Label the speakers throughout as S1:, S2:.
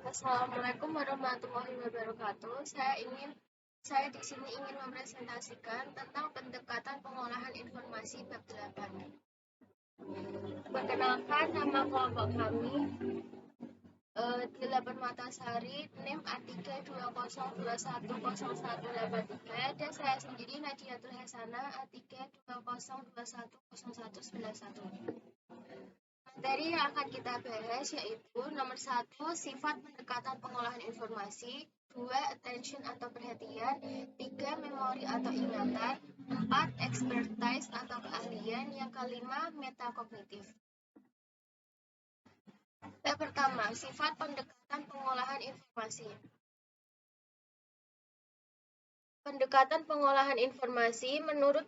S1: Assalamualaikum warahmatullahi wabarakatuh. Saya di sini ingin mempresentasikan tentang pendekatan pengolahan informasi bab 8. Perkenalkan, nama kelompok kami 8 Matasari, NIM A3 20210113, dan saya sendiri Nadiatul Hasana A3 20210111. Materi yang akan kita bahas yaitu nomor 1, sifat pendekatan pengolahan informasi, 2, attention atau perhatian, 3, memori atau ingatan, 4, expertise atau keahlian, yang kelima, metakognitif. Yang pertama, sifat pendekatan pengolahan informasi. Pendekatan pengolahan informasi menurut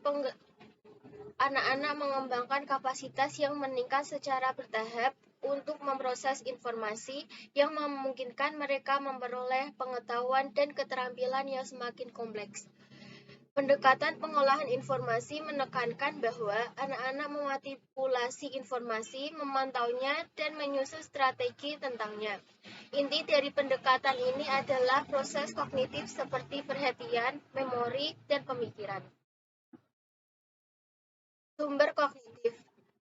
S1: anak-anak mengembangkan kapasitas yang meningkat secara bertahap untuk memproses informasi yang memungkinkan mereka memperoleh pengetahuan dan keterampilan yang semakin kompleks. Pendekatan pengolahan informasi menekankan bahwa anak-anak memanipulasi informasi, memantaunya, dan menyusun strategi tentangnya. Inti dari pendekatan ini adalah proses kognitif seperti perhatian, memori, dan pemikiran. Sumber kognitif,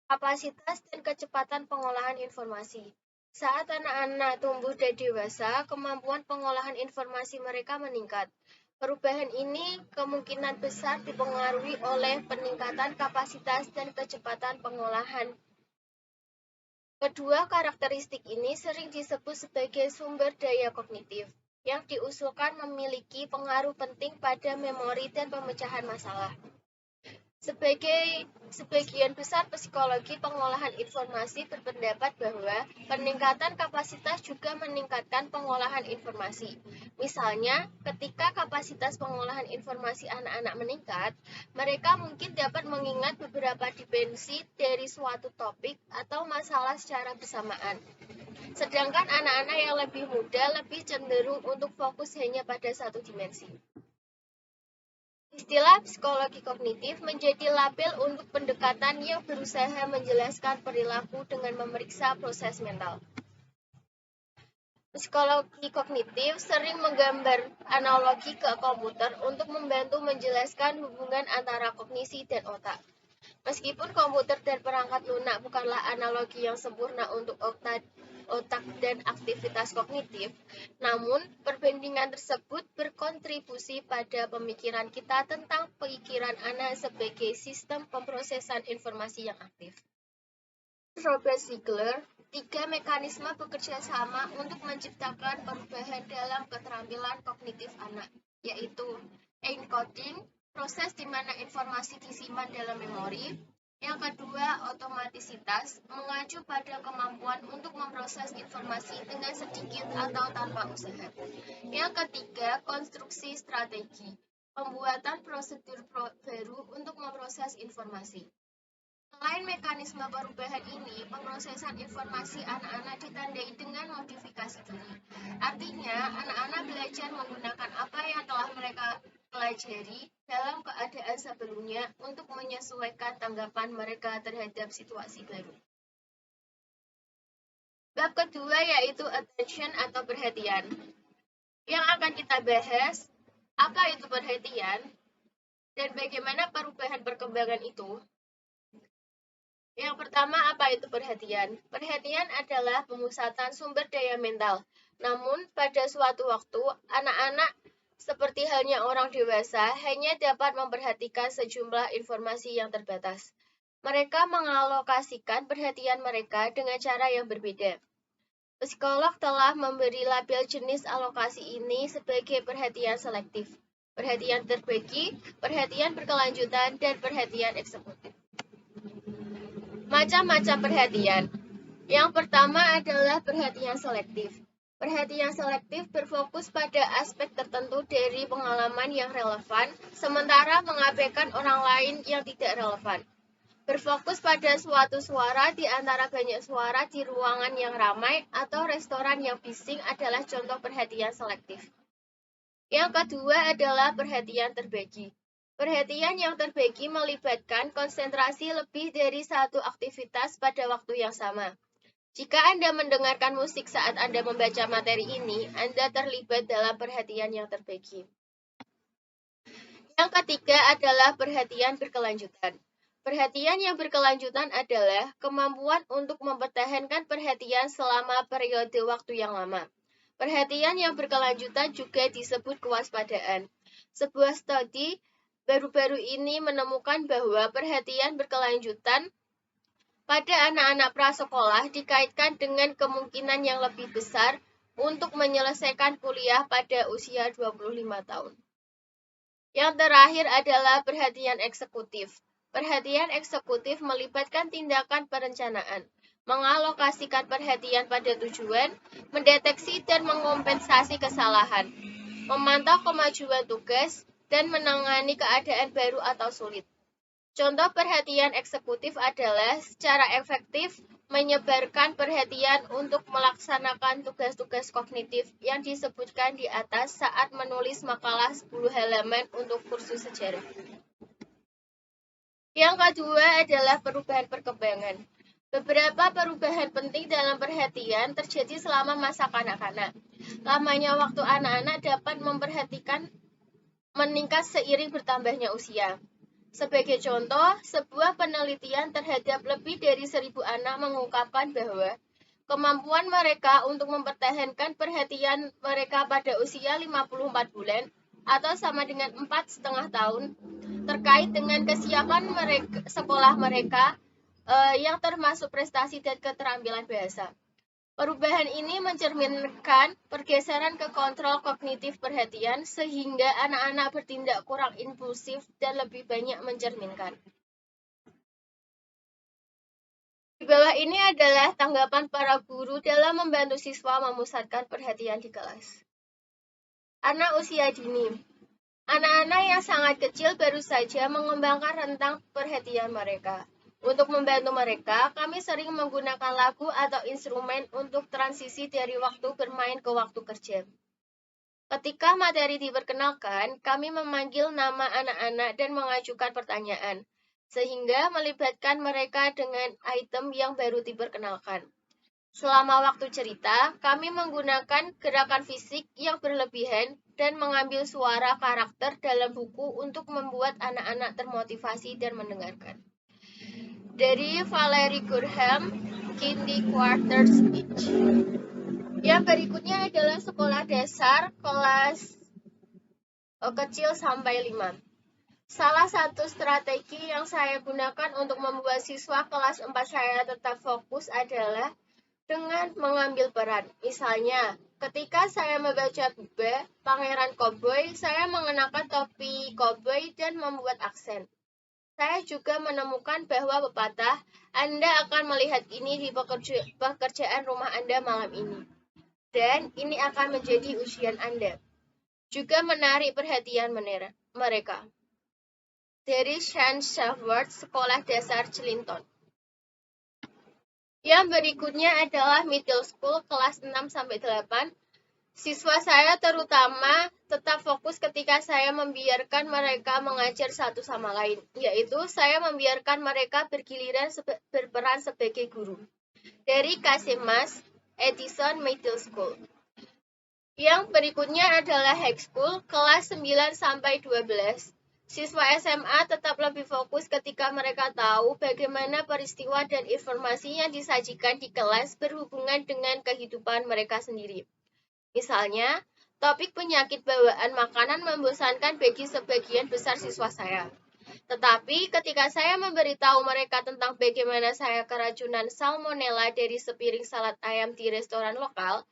S1: kapasitas dan kecepatan pengolahan informasi. Saat anak-anak tumbuh dan dewasa, kemampuan pengolahan informasi mereka meningkat. Perubahan ini kemungkinan besar dipengaruhi oleh peningkatan kapasitas dan kecepatan pengolahan. Kedua karakteristik ini sering disebut sebagai sumber daya kognitif, yang diusulkan memiliki pengaruh penting pada memori dan pemecahan masalah. Sebagian besar psikologi pengolahan informasi berpendapat bahwa peningkatan kapasitas juga meningkatkan pengolahan informasi. Misalnya, ketika kapasitas pengolahan informasi anak-anak meningkat, mereka mungkin dapat mengingat beberapa dimensi dari suatu topik atau masalah secara bersamaan. Sedangkan anak-anak yang lebih muda lebih cenderung untuk fokus hanya pada satu dimensi. Istilah psikologi kognitif menjadi label untuk pendekatan yang berusaha menjelaskan perilaku dengan memeriksa proses mental. Psikologi kognitif sering menggambar analogi ke komputer untuk membantu menjelaskan hubungan antara kognisi dan otak. Meskipun komputer dan perangkat lunak bukanlah analogi yang sempurna untuk otak dan aktivitas kognitif, namun perbandingan tersebut berkontribusi pada pemikiran kita tentang pikiran anak sebagai sistem pemrosesan informasi yang aktif. Robert Ziegler, 3 mekanisme bekerja sama untuk menciptakan perubahan dalam keterampilan kognitif anak, yaitu encoding, proses di mana informasi disimpan dalam memori. Yang kedua, otomatisitas, mengacu pada kemampuan untuk memproses informasi dengan sedikit atau tanpa usaha. Yang ketiga, konstruksi strategi, pembuatan prosedur baru untuk memproses informasi. Selain mekanisme perubahan ini, pemrosesan informasi anak-anak ditandai dengan modifikasi diri. Artinya, anak-anak belajar menggunakan apa yang telah mereka pelajari dalam keadaan sebelumnya untuk menyesuaikan tanggapan mereka terhadap situasi baru. Bab kedua yaitu attention atau perhatian. Yang akan kita bahas, apa itu perhatian dan bagaimana perubahan perkembangan itu. Yang pertama, apa itu perhatian? Perhatian adalah pemusatan sumber daya mental. Namun, pada suatu waktu, anak-anak seperti halnya orang dewasa hanya dapat memperhatikan sejumlah informasi yang terbatas. Mereka mengalokasikan perhatian mereka dengan cara yang berbeda. Psikolog telah memberi label jenis alokasi ini sebagai perhatian selektif, perhatian terbagi, perhatian berkelanjutan, dan perhatian eksekutif. Macam-macam perhatian. Yang pertama adalah perhatian selektif. Perhatian selektif berfokus pada aspek tertentu dari pengalaman yang relevan, sementara mengabaikan orang lain yang tidak relevan. Berfokus pada suatu suara di antara banyak suara di ruangan yang ramai atau restoran yang bising adalah contoh perhatian selektif. Yang kedua adalah perhatian terbagi. Perhatian yang terbagi melibatkan konsentrasi lebih dari satu aktivitas pada waktu yang sama. Jika Anda mendengarkan musik saat Anda membaca materi ini, Anda terlibat dalam perhatian yang terbagi. Yang ketiga adalah perhatian berkelanjutan. Perhatian yang berkelanjutan adalah kemampuan untuk mempertahankan perhatian selama periode waktu yang lama. Perhatian yang berkelanjutan juga disebut kewaspadaan. Sebuah studi baru-baru ini menemukan bahwa perhatian berkelanjutan pada anak-anak prasekolah dikaitkan dengan kemungkinan yang lebih besar untuk menyelesaikan kuliah pada usia 25 tahun. Yang terakhir adalah perhatian eksekutif. Perhatian eksekutif melibatkan tindakan perencanaan, mengalokasikan perhatian pada tujuan, mendeteksi dan mengompensasi kesalahan, memantau kemajuan tugas, dan menangani keadaan baru atau sulit. Contoh perhatian eksekutif adalah secara efektif menyebarkan perhatian untuk melaksanakan tugas-tugas kognitif yang disebutkan di atas saat menulis makalah 10 halaman untuk kursus sejarah. Yang kedua adalah perubahan perkembangan. Beberapa perubahan penting dalam perhatian terjadi selama masa kanak-kanak. Lamanya waktu anak-anak dapat memperhatikan meningkat seiring bertambahnya usia. Sebagai contoh, sebuah penelitian terhadap lebih dari 1.000 anak mengungkapkan bahwa kemampuan mereka untuk mempertahankan perhatian mereka pada usia 54 bulan atau sama dengan 4,5 tahun terkait dengan kesiapan sekolah mereka yang termasuk prestasi dan keterampilan bahasa. Perubahan ini mencerminkan pergeseran ke kontrol kognitif perhatian sehingga anak-anak bertindak kurang impulsif dan lebih banyak mencerminkan. Di bawah ini adalah tanggapan para guru dalam membantu siswa memusatkan perhatian di kelas. Anak usia dini. Anak-anak yang sangat kecil baru saja mengembangkan rentang perhatian mereka. Untuk membantu mereka, kami sering menggunakan lagu atau instrumen untuk transisi dari waktu bermain ke waktu kerja. Ketika materi diperkenalkan, kami memanggil nama anak-anak dan mengajukan pertanyaan, sehingga melibatkan mereka dengan item yang baru diperkenalkan. Selama waktu cerita, kami menggunakan gerakan fisik yang berlebihan dan mengambil suara karakter dalam buku untuk membuat anak-anak termotivasi dan mendengarkan. Dari Valerie Gurham, Kindergarten Speech. Yang berikutnya adalah sekolah dasar kelas kecil sampai 5. Salah satu strategi yang saya gunakan untuk membuat siswa kelas 4 saya tetap fokus adalah dengan mengambil peran. Misalnya, ketika saya membaca Bube, Pangeran Koboi, saya mengenakan topi koboi dan membuat aksen. Saya juga menemukan bahwa pepatah, Anda akan melihat ini di pekerjaan rumah Anda malam ini. Dan ini akan menjadi ujian Anda. Juga menarik perhatian mereka. Dari Sean Shepard, Sekolah Dasar Celinton. Yang berikutnya adalah middle school kelas 6-8. Siswa saya terutama tetap fokus ketika saya membiarkan mereka mengajar satu sama lain, yaitu saya membiarkan mereka bergiliran berperan sebagai guru. Dari Kasimas, Edison Middle School. Yang berikutnya adalah high school kelas 9-12. Siswa SMA tetap lebih fokus ketika mereka tahu bagaimana peristiwa dan informasi yang disajikan di kelas berhubungan dengan kehidupan mereka sendiri. Misalnya, topik penyakit bawaan makanan membosankan bagi sebagian besar siswa saya. Tetapi ketika saya memberitahu mereka tentang bagaimana saya keracunan salmonella dari sepiring salad ayam di restoran lokal,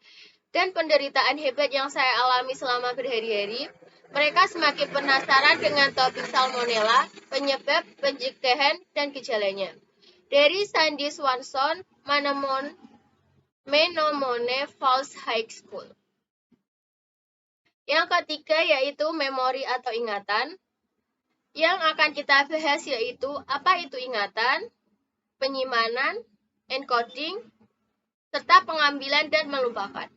S1: dan penderitaan hebat yang saya alami selama berhari-hari, mereka semakin penasaran dengan topik salmonella, penyebab, pencegahan, dan gejalanya. Dari Sandy Swanson, Menomonee Falls High School. Yang ketiga yaitu memori atau ingatan. Yang akan kita bahas yaitu apa itu ingatan, penyimpanan, encoding, serta pengambilan dan melupakan.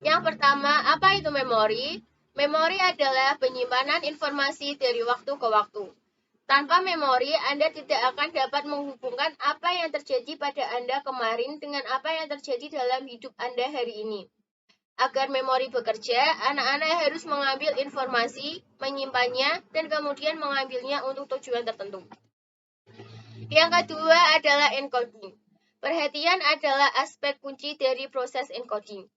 S1: Yang pertama, apa itu memori? Memori adalah penyimpanan informasi dari waktu ke waktu. Tanpa memori, Anda tidak akan dapat menghubungkan apa yang terjadi pada Anda kemarin dengan apa yang terjadi dalam hidup Anda hari ini. Agar memori bekerja, anak-anak harus mengambil informasi, menyimpannya, dan kemudian mengambilnya untuk tujuan tertentu. Yang kedua adalah encoding. Perhatian adalah aspek kunci dari proses encoding.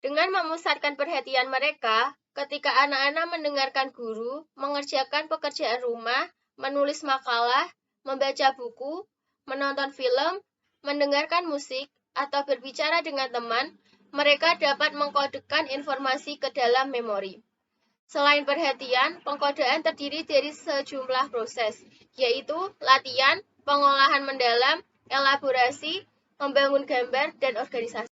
S1: Dengan memusatkan perhatian mereka, ketika anak-anak mendengarkan guru, mengerjakan pekerjaan rumah, menulis makalah, membaca buku, menonton film, mendengarkan musik, atau berbicara dengan teman, mereka dapat mengkodekan informasi ke dalam memori. Selain perhatian, pengkodean terdiri dari sejumlah proses, yaitu latihan, pengolahan mendalam, elaborasi, membangun gambar, dan organisasi.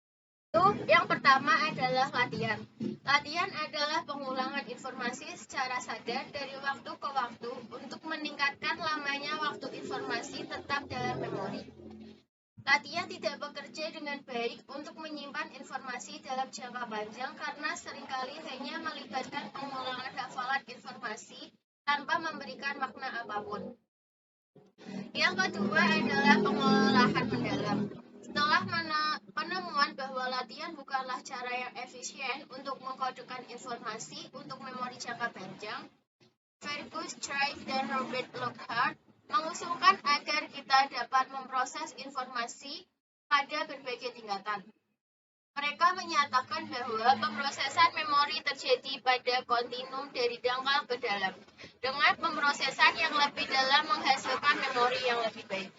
S1: Yang pertama adalah latihan. Latihan adalah pengulangan informasi secara sadar dari waktu ke waktu untuk meningkatkan lamanya waktu informasi tetap dalam memori. Latihan tidak bekerja dengan baik untuk menyimpan informasi dalam jangka panjang karena seringkali hanya melibatkan pengulangan hafalan informasi tanpa memberikan makna apapun. Yang kedua adalah pengolahan mendalam. Setelah penemuan bahwa latihan bukanlah cara yang efisien untuk mengkodekan informasi untuk memori jangka panjang, Fergus Drive dan Robert Lockhart mengusulkan agar kita dapat memproses informasi pada berbagai tingkatan. Mereka menyatakan bahwa pemrosesan memori terjadi pada kontinum dari dangkal ke dalam, dengan pemrosesan yang lebih dalam menghasilkan memori yang lebih baik.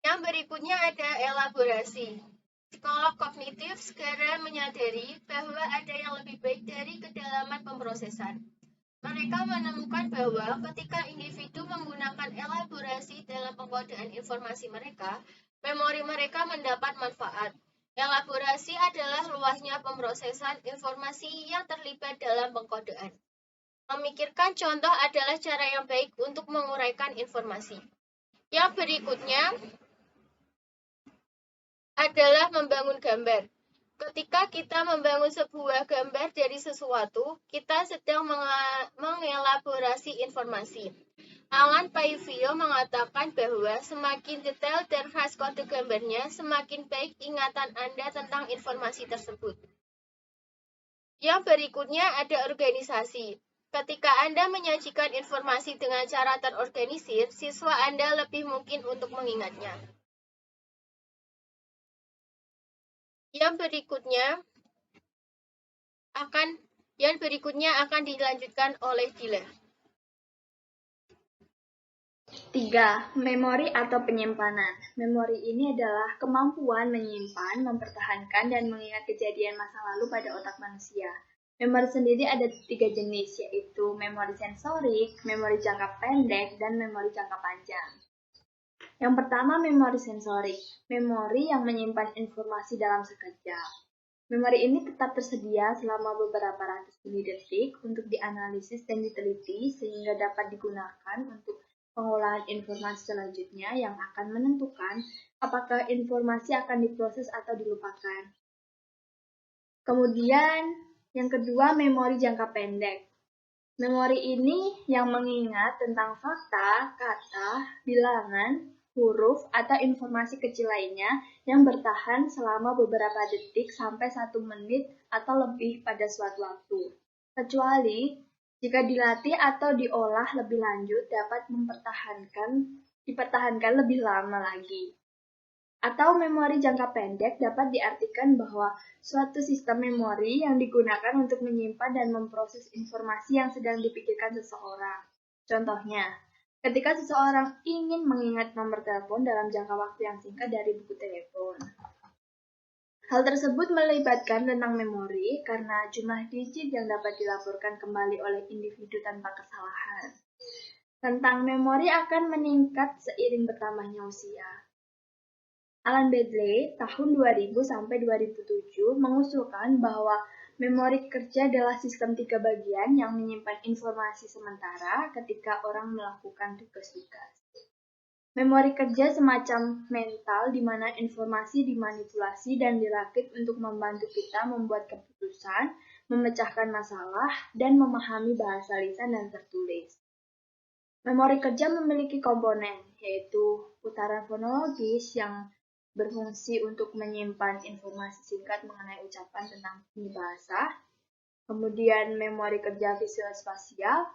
S1: Yang berikutnya ada elaborasi. Psikolog kognitif segera menyadari bahwa ada yang lebih baik dari kedalaman pemrosesan. Mereka menemukan bahwa ketika individu menggunakan elaborasi dalam pengkodean informasi mereka, memori mereka mendapat manfaat. Elaborasi adalah luasnya pemrosesan informasi yang terlibat dalam pengkodean. Memikirkan contoh adalah cara yang baik untuk menguraikan informasi. Yang berikutnya adalah membangun gambar. Ketika kita membangun sebuah gambar dari sesuatu, kita sedang mengelaborasi informasi. Alan Paivio mengatakan bahwa semakin detail dan khas kode gambarnya, semakin baik ingatan Anda tentang informasi tersebut. Yang berikutnya ada organisasi. Ketika Anda menyajikan informasi dengan cara terorganisir, siswa Anda lebih mungkin untuk mengingatnya. Yang berikutnya akan dilanjutkan oleh Dila.
S2: 3. Memori atau penyimpanan. Memori ini adalah kemampuan menyimpan, mempertahankan, dan mengingat kejadian masa lalu pada otak manusia. Memori sendiri ada 3 jenis, yaitu memori sensorik, memori jangka pendek, dan memori jangka panjang. Yang pertama, memori sensorik. Memori yang menyimpan informasi dalam sekejap. Memori ini tetap tersedia selama beberapa ratus milidetik untuk dianalisis dan diteliti sehingga dapat digunakan untuk pengolahan informasi selanjutnya yang akan menentukan apakah informasi akan diproses atau dilupakan. Kemudian, yang kedua, memori jangka pendek. Memori ini yang mengingat tentang fakta, kata, bilangan, huruf, atau informasi kecil lainnya yang bertahan selama beberapa detik sampai 1 menit atau lebih pada suatu waktu. Kecuali jika dilatih atau diolah lebih lanjut dapat dipertahankan lebih lama lagi. Atau memori jangka pendek dapat diartikan bahwa suatu sistem memori yang digunakan untuk menyimpan dan memproses informasi yang sedang dipikirkan seseorang. Contohnya, ketika seseorang ingin mengingat nomor telepon dalam jangka waktu yang singkat dari buku telepon. Hal tersebut melibatkan tentang memori karena jumlah digit yang dapat dilaporkan kembali oleh individu tanpa kesalahan. Tentang memori akan meningkat seiring bertambahnya usia. Alan Bedley tahun 2000 sampai 2007 mengusulkan bahwa memori kerja adalah sistem 3 bagian yang menyimpan informasi sementara ketika orang melakukan tugas-tugas. Memori kerja semacam mental di mana informasi dimanipulasi dan dirakit untuk membantu kita membuat keputusan, memecahkan masalah, dan memahami bahasa lisan dan tertulis. Memori kerja memiliki komponen, yaitu putaran fonologis yang berfungsi untuk menyimpan informasi singkat mengenai ucapan tentang bunyi bahasa. Kemudian memori kerja visual spasial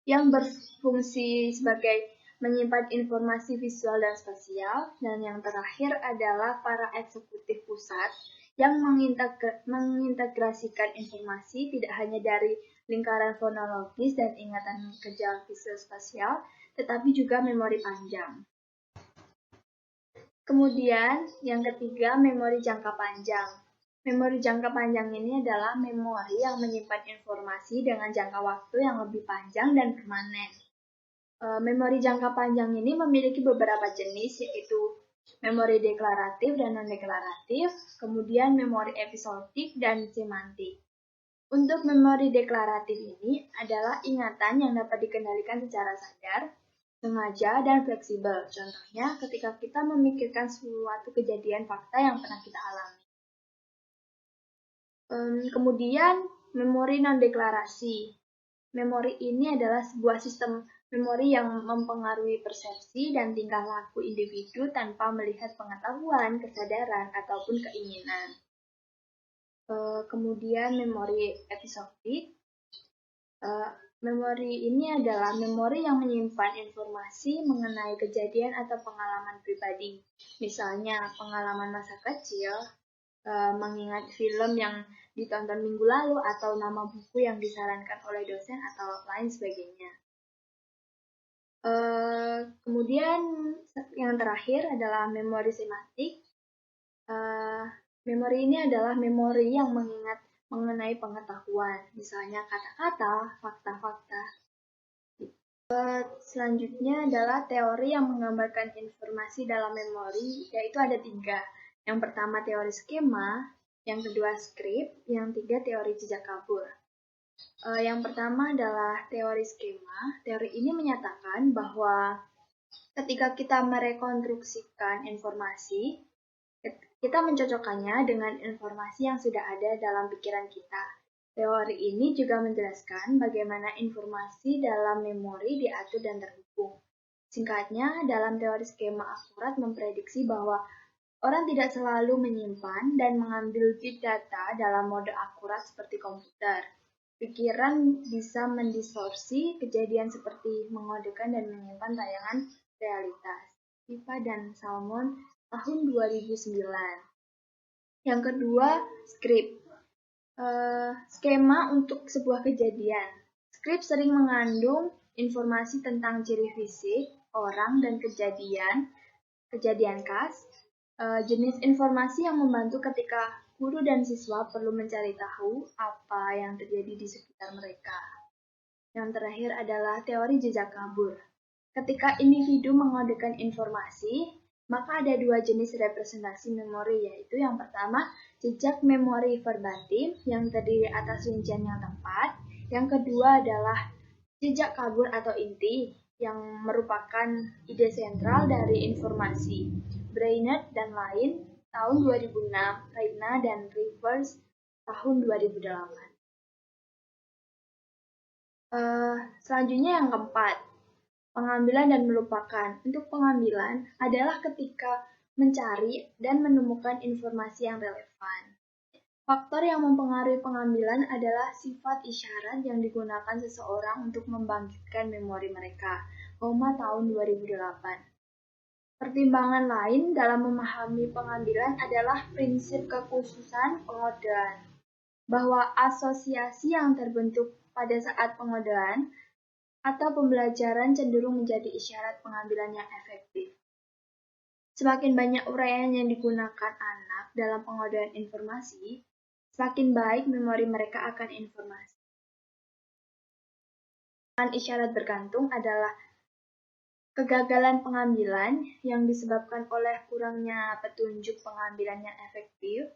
S2: yang berfungsi sebagai menyimpan informasi visual dan spasial. Dan yang terakhir adalah para eksekutif pusat yang mengintegrasikan informasi tidak hanya dari lingkaran fonologis dan ingatan kerja visual spasial, tetapi juga memori panjang. Kemudian, yang ketiga, memori jangka panjang. Memori jangka panjang ini adalah memori yang menyimpan informasi dengan jangka waktu yang lebih panjang dan permanen. Memori jangka panjang ini memiliki beberapa jenis, yaitu memori deklaratif dan non-deklaratif, kemudian memori episodik dan semantik. Untuk memori deklaratif ini adalah ingatan yang dapat dikendalikan secara sadar, sengaja, dan fleksibel. Contohnya ketika kita memikirkan suatu kejadian fakta yang pernah kita alami. Kemudian memori non-deklarasi. Memori ini adalah sebuah sistem memori yang mempengaruhi persepsi dan tingkah laku individu tanpa melihat pengetahuan, kesadaran, ataupun keinginan. Kemudian memori episodik. Memori ini adalah memori yang menyimpan informasi mengenai kejadian atau pengalaman pribadi. Misalnya pengalaman masa kecil, mengingat film yang ditonton minggu lalu, atau nama buku yang disarankan oleh dosen atau lain sebagainya. Kemudian yang terakhir adalah memori semantik. Memori ini adalah memori yang mengingat mengenai pengetahuan, misalnya kata-kata, fakta-fakta. Selanjutnya adalah teori yang menggambarkan informasi dalam memori, yaitu ada 3. Yang pertama teori skema, yang kedua skrip, yang ketiga teori jejak kabur. Yang pertama adalah teori skema. Teori ini menyatakan bahwa ketika kita merekonstruksikan informasi, kita mencocokkannya dengan informasi yang sudah ada dalam pikiran kita. Teori ini juga menjelaskan bagaimana informasi dalam memori diatur dan terhubung. Singkatnya, dalam teori skema akurat memprediksi bahwa orang tidak selalu menyimpan dan mengambil bit data dalam mode akurat seperti komputer. Pikiran bisa mendistorsi kejadian seperti mengodekan dan menyimpan tayangan realitas. Pipa dan Salmon tahun 2009. Yang kedua, skrip. Skema untuk sebuah kejadian. Skrip sering mengandung informasi tentang ciri fisik, orang, dan kejadian khas, jenis informasi yang membantu ketika guru dan siswa perlu mencari tahu apa yang terjadi di sekitar mereka. Yang terakhir adalah teori jejak kabur. Ketika individu mengodekan informasi, maka ada 2 jenis representasi memori, yaitu yang pertama, jejak memori verbatim yang terdiri atas rincian yang tepat. Yang kedua adalah jejak kabur atau inti, yang merupakan ide sentral dari informasi. Brainerd dan lain, tahun 2006, Reina dan Rivers, tahun 2008. Selanjutnya yang keempat, pengambilan dan melupakan. Untuk pengambilan adalah ketika mencari dan menemukan informasi yang relevan. Faktor yang mempengaruhi pengambilan adalah sifat isyarat yang digunakan seseorang untuk membangkitkan memori mereka. Goma tahun 2008. Pertimbangan lain dalam memahami pengambilan adalah prinsip kekhususan pengodean, bahwa asosiasi yang terbentuk pada saat pengodean atau pembelajaran cenderung menjadi isyarat pengambilan yang efektif. Semakin banyak uraian yang digunakan anak dalam pengodean informasi, semakin baik memori mereka akan informasi. Isyarat bergantung adalah kegagalan pengambilan yang disebabkan oleh kurangnya petunjuk pengambilan yang efektif.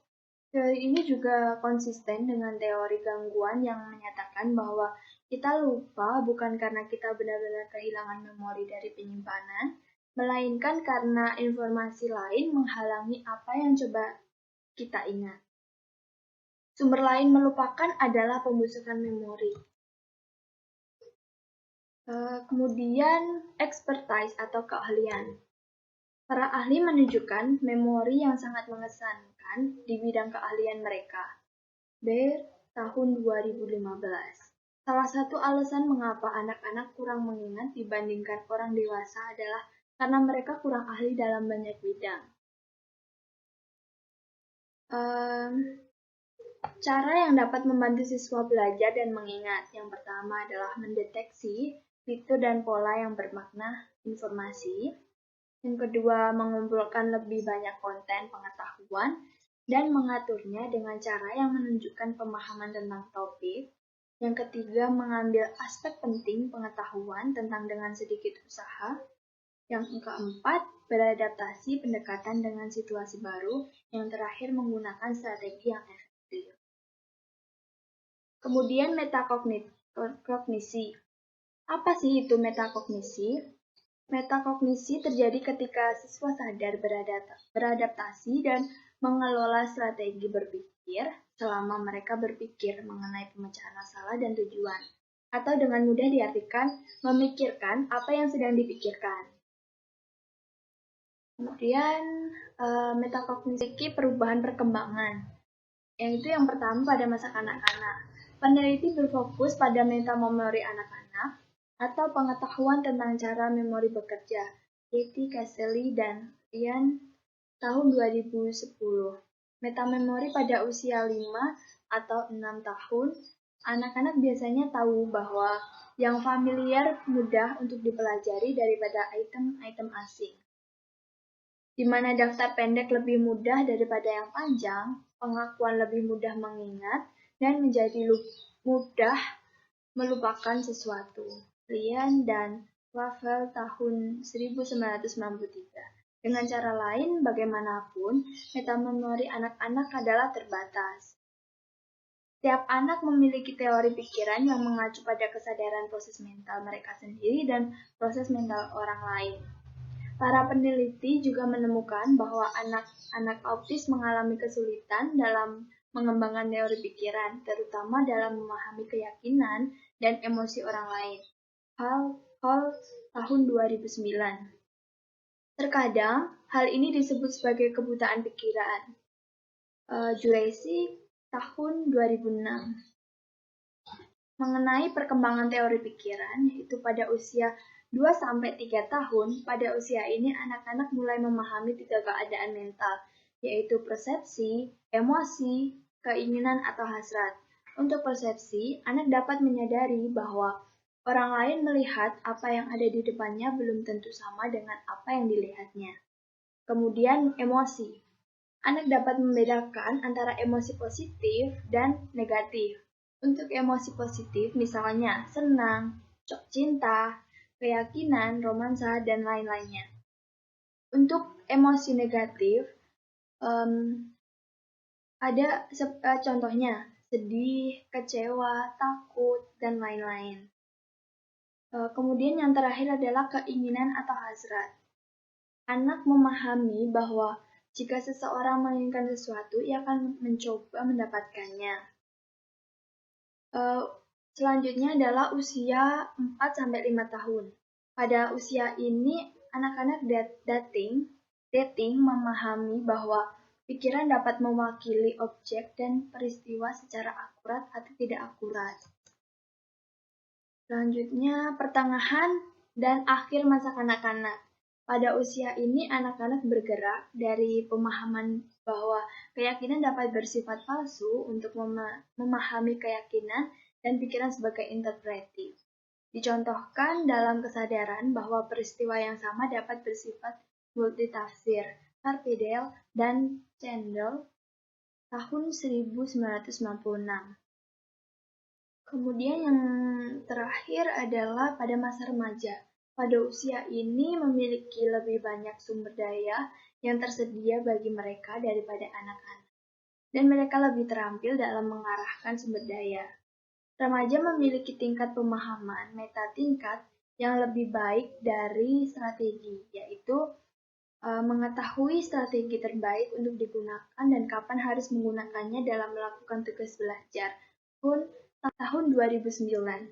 S2: Teori ini juga konsisten dengan teori gangguan yang menyatakan bahwa kita lupa bukan karena kita benar-benar kehilangan memori dari penyimpanan, melainkan karena informasi lain menghalangi apa yang coba kita ingat. Sumber lain melupakan adalah pembusukan memori. Kemudian expertise atau keahlian. Para ahli menunjukkan memori yang sangat mengesankan di bidang keahlian mereka. B. Tahun 2015. Salah satu alasan mengapa anak-anak kurang mengingat dibandingkan orang dewasa adalah karena mereka kurang ahli dalam banyak bidang. Cara yang dapat membantu siswa belajar dan mengingat. Yang pertama adalah mendeteksi fitur dan pola yang bermakna informasi. Yang kedua, mengumpulkan lebih banyak konten pengetahuan dan mengaturnya dengan cara yang menunjukkan pemahaman tentang topik. Yang ketiga, mengambil aspek penting pengetahuan tentang dengan sedikit usaha. Yang keempat, beradaptasi pendekatan dengan situasi baru. Yang terakhir, menggunakan strategi yang efektif. Kemudian metakognisi. Apa sih itu metakognisi? Metakognisi terjadi ketika siswa sadar beradaptasi dan mengelola strategi berpikir selama mereka berpikir mengenai pemecahan masalah dan tujuan. Atau dengan mudah diartikan, memikirkan apa yang sedang dipikirkan. Kemudian metakognisi perubahan perkembangan. Yaitu yang pertama pada masa kanak-kanak. Peneliti berfokus pada metamemori anak-anak atau pengetahuan tentang cara memori bekerja. Katie Castelli dan Ryan tahun 2010. Metamemori pada usia 5 atau 6 tahun, anak-anak biasanya tahu bahwa yang familiar mudah untuk dipelajari daripada item-item asing. Di mana daftar pendek lebih mudah daripada yang panjang, pengakuan lebih mudah mengingat, dan menjadi mudah melupakan sesuatu. Ryan dan Ravel tahun 1993. Dengan cara lain, bagaimanapun, metamemori anak-anak adalah terbatas. Setiap anak memiliki teori pikiran yang mengacu pada kesadaran proses mental mereka sendiri dan proses mental orang lain. Para peneliti juga menemukan bahwa anak-anak autis mengalami kesulitan dalam mengembangkan teori pikiran, terutama dalam memahami keyakinan dan emosi orang lain. Hall tahun 2009. Terkadang, hal ini disebut sebagai kebutaan pikiran. Jurassic tahun 2006. Mengenai perkembangan teori pikiran, yaitu pada usia 2-3 tahun, pada usia ini anak-anak mulai memahami 3 keadaan mental, yaitu persepsi, emosi, keinginan atau hasrat. Untuk persepsi, anak dapat menyadari bahwa orang lain melihat apa yang ada di depannya belum tentu sama dengan apa yang dilihatnya. Kemudian emosi. Anak dapat membedakan antara emosi positif dan negatif. Untuk emosi positif misalnya senang, cinta, keyakinan, romansa, dan lain-lainnya. Untuk emosi negatif, ada contohnya sedih, kecewa, takut, dan lain-lain. Kemudian yang terakhir adalah keinginan atau hasrat. Anak memahami bahwa jika seseorang menginginkan sesuatu, ia akan mencoba mendapatkannya. Selanjutnya adalah usia 4-5 tahun. Pada usia ini, anak-anak dating memahami bahwa pikiran dapat mewakili objek dan peristiwa secara akurat atau tidak akurat. Selanjutnya, pertengahan dan akhir masa kanak-kanak. Pada usia ini, anak-anak bergerak dari pemahaman bahwa keyakinan dapat bersifat palsu untuk memahami keyakinan dan pikiran sebagai interpretif. Dicontohkan dalam kesadaran bahwa peristiwa yang sama dapat bersifat multitafsir. Carpedale dan Chandler tahun 1996. Kemudian yang terakhir adalah pada masa remaja. Pada usia ini memiliki lebih banyak sumber daya yang tersedia bagi mereka daripada anak-anak. Dan mereka lebih terampil dalam mengarahkan sumber daya. Remaja memiliki tingkat pemahaman meta-tingkat yang lebih baik dari strategi, yaitu mengetahui strategi terbaik untuk digunakan dan kapan harus menggunakannya dalam melakukan tugas belajar. Tahun 2009.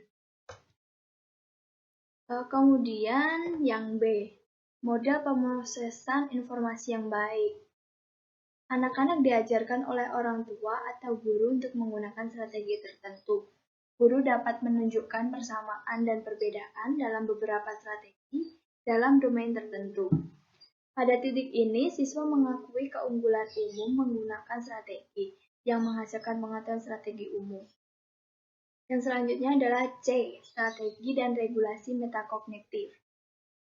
S2: Kemudian yang B, model pemrosesan informasi yang baik. Anak-anak diajarkan oleh orang tua atau guru untuk menggunakan strategi tertentu. Guru dapat menunjukkan persamaan dan perbedaan dalam beberapa strategi dalam domain tertentu. Pada titik ini, siswa mengakui keunggulan umum menggunakan strategi yang menghasilkan pengetahuan strategi umum. Yang selanjutnya adalah C, strategi dan regulasi metakognitif.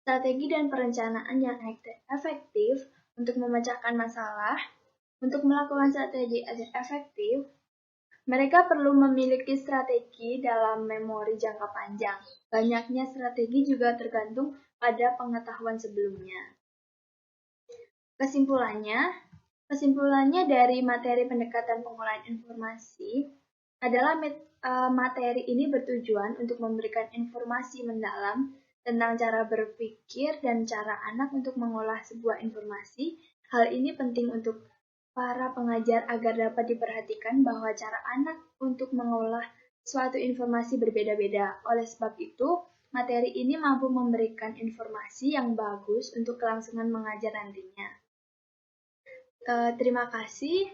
S2: Strategi dan perencanaan yang efektif untuk memecahkan masalah. Untuk melakukan strategi efektif, mereka perlu memiliki strategi dalam memori jangka panjang. Banyaknya strategi juga tergantung pada pengetahuan sebelumnya. Kesimpulannya dari materi pendekatan pengolahan informasi adalah materi ini bertujuan untuk memberikan informasi mendalam tentang cara berpikir dan cara anak untuk mengolah sebuah informasi. Hal ini penting untuk para pengajar agar dapat diperhatikan bahwa cara anak untuk mengolah suatu informasi berbeda-beda. Oleh sebab itu, materi ini mampu memberikan informasi yang bagus untuk kelangsungan mengajar nantinya. Terima kasih.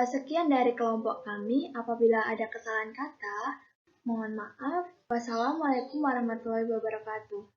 S2: Sekian dari kelompok kami. Apabila ada kesalahan kata, mohon maaf. Wassalamualaikum warahmatullahi wabarakatuh.